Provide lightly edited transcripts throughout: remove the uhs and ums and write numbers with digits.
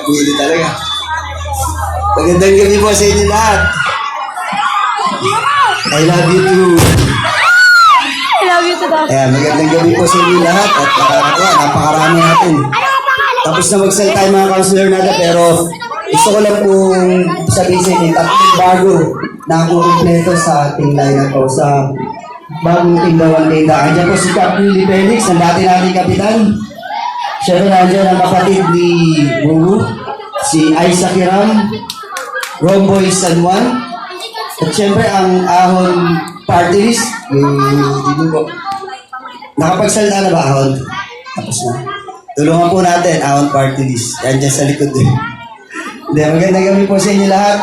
Bully talaga. Magandang gabi po sa inyo lahat. I love you too. I love you too, Dad. Ayan, magandang gabi po sa inyo lahat. At nakakatuwa, napakarami natin. Tapos na magsalita yung mga counselor natin, pero gusto ko lang pong sabihin sa inyo, tatlong bago na ako kompleto sa ating lineup ko, sa bagong tindawan tinda. Andiyan po si Captain Lee Felix, ang dati nating kapitan. Siyempre nandiyan ang kapatid ni Bubu, si Isaac Hiram, Romboy San Juan, at siyempre ang Ahon Party List, yung po. Nakapagsalita na ba Ahon? Tapos na. Tulungan po natin, Ahon Party List. Yan dyan sa likod din. Hindi, magandang gabi po sa inyo lahat.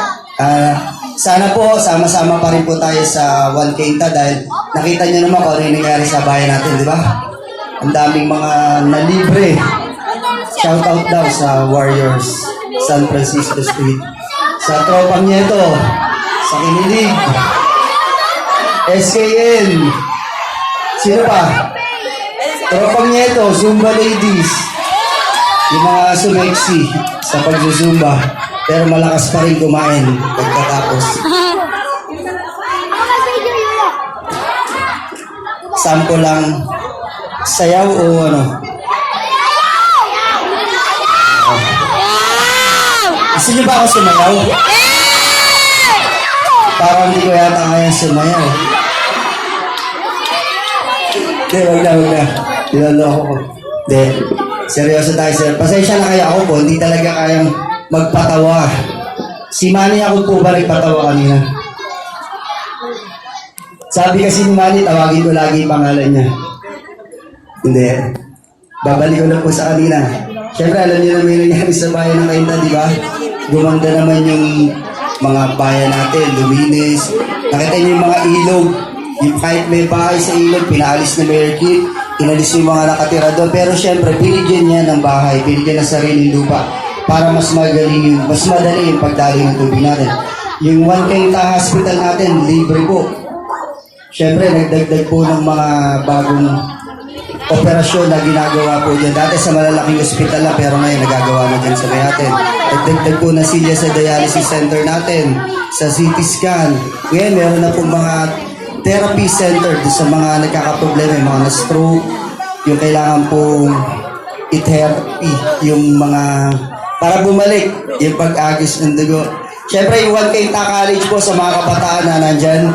Sana po, sama-sama pa rin po tayo sa 1K dahil nakita nyo naman kung ano yung nangyari sa bayan natin, di ba? Ang daming mga nalibre. Shoutout daw sa Warriors, San Francisco State. Sa Tropang Nieto, sa Kinilig, SKN, sino pa? Tropang Nieto, Zumba Ladies, yung mga sumeksi sa pagzuzumba, pero malakas pa rin kumain pagkatapos. Sample lang, sayaw o ano? Gusto niyo ba ako sumayaw? Parang hindi ko yata kaya sumayaw. Hindi, wag na. Niloloko ko. Hindi, seryoso tayo, sir. Pasensya na kayo ako po, hindi talaga kayang magpatawa. Si Manny ako po ba nagpatawa kanina? Sabi kasi ni Manny, tawagin ko lagi yung pangalan niya. Hindi. Babalik ko lang po sa kanina. Siyempre, alam niyo na may nangyari sa bayan ng Kainta, di ba? Gumanda naman yung mga bayan natin, luminis. Nakita niyo yung mga ilog. Yung kahit may bahay sa ilog, pinaalis na Mayor Kit, inalis yung mga nakatira doon. Pero siyempre, binigyan niya ng bahay, binigyan ng sariling lupa para mas magaling yung, mas madali yung pagdali ng tubig natin. Yung 1K hospital natin, libre po. Siyempre, nagdagdag po ng mga bagong operasyon na ginagawa po dyan. Dati sa malalaking hospital na, pero ngayon nagagawa na dyan sa may natin. Nagdagdag po na silya sa dialysis center natin, sa CT scan. Ngayon, meron na po mga therapy center sa mga nagkakaproblema, yung mga na-stroke, yung kailangan pong i-therapy, yung mga para bumalik yung pag-agis ng dugo. Siyempre, yung 1K College po sa mga kabataan na nandyan,